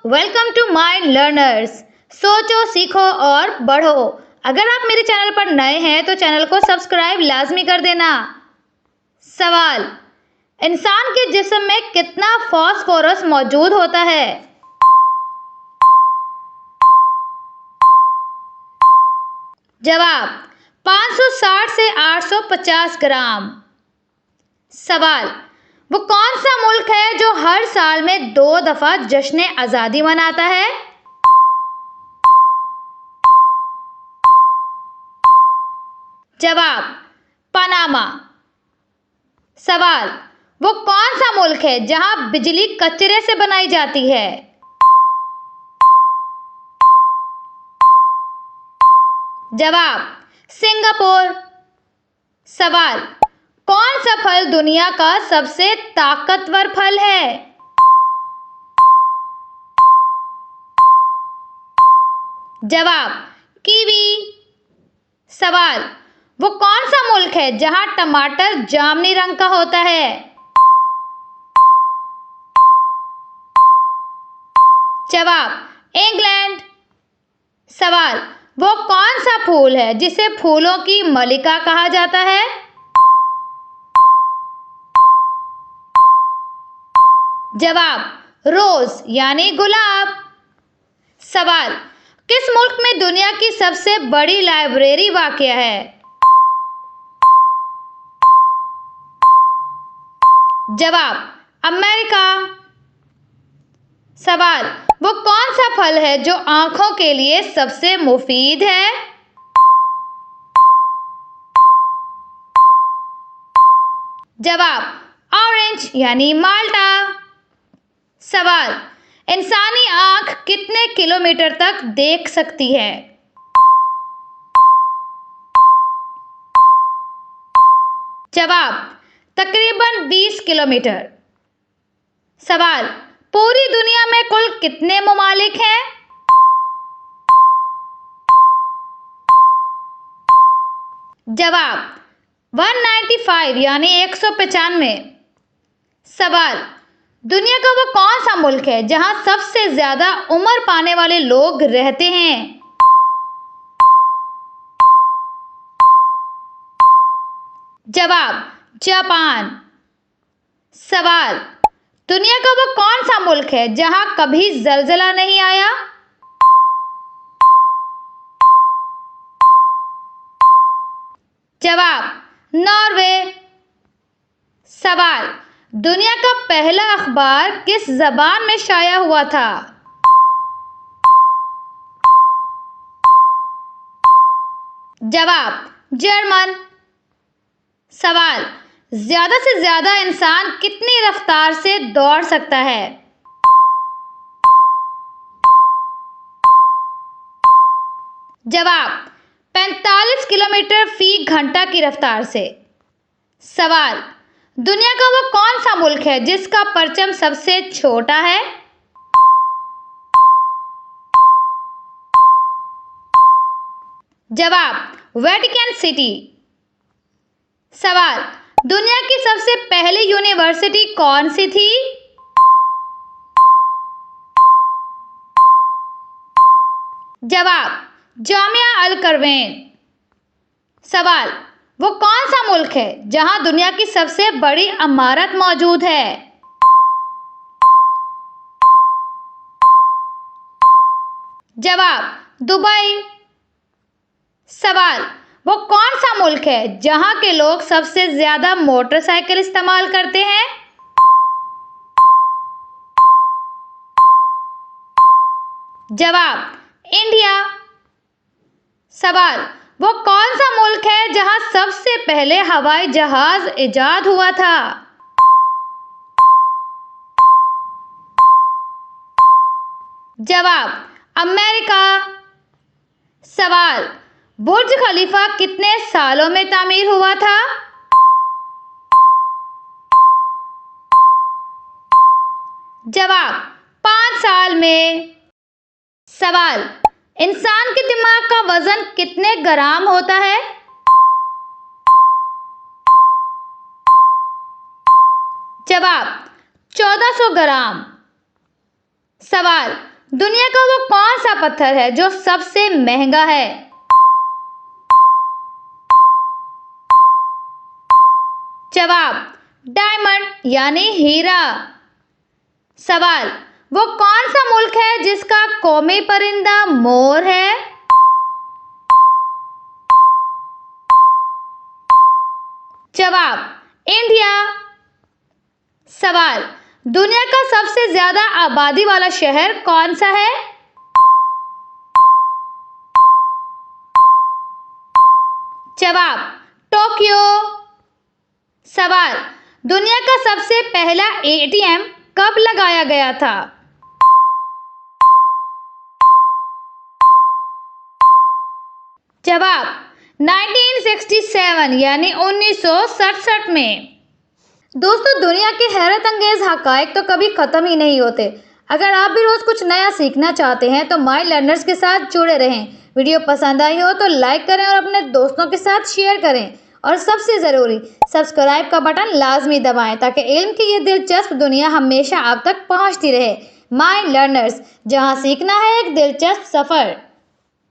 Welcome to mind learners. सोचो, सीखो और बढ़ो। अगर आप मेरे चैनल पर नए हैं तो चैनल को सब्सक्राइब लाजमी कर देना। सवाल, इंसान के जिस्म में कितना फास्फोरस मौजूद होता है? जवाब, 560 से 850 ग्राम। सवाल, वो कौन सा मुल्क है जो हर साल में 2 दफा जश्न आज़ादी मनाता है? जवाब, पनामा। सवाल, वो कौन सा मुल्क है जहां बिजली कचरे से बनाई जाती है? जवाब, सिंगापुर। सवाल, कौन सा फल दुनिया का सबसे ताकतवर फल है? जवाब, कीवी। सवाल, वो कौन सा मुल्क है जहां टमाटर जामुनी रंग का होता है? जवाब, इंग्लैंड। सवाल, वो कौन सा फूल है जिसे फूलों की मलिका कहा जाता है? जवाब, रोज यानी गुलाब। सवाल, किस मुल्क में दुनिया की सबसे बड़ी लाइब्रेरी वाक़या है? जवाब, अमेरिका। सवाल, वो कौन सा फल है जो आंखों के लिए सबसे मुफीद है? जवाब, ऑरेंज यानी माल्टा। सवाल, इंसानी आंख कितने किलोमीटर तक देख सकती है? जवाब, तकरीबन 20 किलोमीटर। सवाल, पूरी दुनिया में कुल कितने ममालिक हैं? जवाब, 195 यानी 195। सवाल, दुनिया का वो कौन सा मुल्क है जहां सबसे ज्यादा उम्र पाने वाले लोग रहते हैं? जवाब, जापान। सवाल, दुनिया का वो कौन सा मुल्क है जहां कभी जलजला नहीं आया? जवाब, नॉर्वे। सवाल, दुनिया का पहला अखबार किस जबान में शाया हुआ था? जवाब, जर्मन। सवाल, ज्यादा से ज्यादा इंसान कितनी रफ्तार से दौड़ सकता है? जवाब, 45 किलोमीटर फी घंटा की रफ्तार से। सवाल, दुनिया का वो कौन सा मुल्क है जिसका परचम सबसे छोटा है? जवाब, वेटिकन सिटी। सवाल, दुनिया की सबसे पहली यूनिवर्सिटी कौन सी थी? जवाब, जामिया अल करवैन। सवाल, वो कौन सा मुल्क है जहां दुनिया की सबसे बड़ी इमारत मौजूद है? जवाब, दुबई। सवाल, वो कौन सा मुल्क है जहां के लोग सबसे ज्यादा मोटरसाइकिल इस्तेमाल करते हैं? जवाब, इंडिया। सवाल, वो कौन सा मुल्क है जहां सबसे पहले हवाई जहाज इजाद हुआ था? जवाब, अमेरिका। सवाल, बुर्ज खलीफा कितने सालों में तामीर हुआ था? जवाब, 5 साल में। सवाल, इंसान के दिमाग का वजन कितने ग्राम होता है? जवाब, 1400 ग्राम। सवाल, दुनिया का वो कौन सा पत्थर है जो सबसे महंगा है? जवाब, डायमंड यानी हीरा। सवाल, वो कौन सा मुल्क है जिसका कौमी परिंदा मोर है? जवाब, इंडिया। सवाल, दुनिया का सबसे ज्यादा आबादी वाला शहर कौन सा है? जवाब, टोक्यो। सवाल, दुनिया का सबसे पहला एटीएम कब लगाया गया था? जवाब, 1967 यानी 1967 में। दोस्तों, दुनिया के हैरत अंगेज हकायक तो कभी ख़त्म ही नहीं होते। अगर आप भी रोज़ कुछ नया सीखना चाहते हैं तो माई लर्नर्स के साथ जुड़े रहें। वीडियो पसंद आई हो तो लाइक करें और अपने दोस्तों के साथ शेयर करें, और सबसे ज़रूरी सब्सक्राइब का बटन लाजमी दबाएं ताकि इल्म की ये दिलचस्प दुनिया हमेशा आप तक पहुंचती रहे। माई लर्नर्स, जहां सीखना है एक दिलचस्प सफ़र।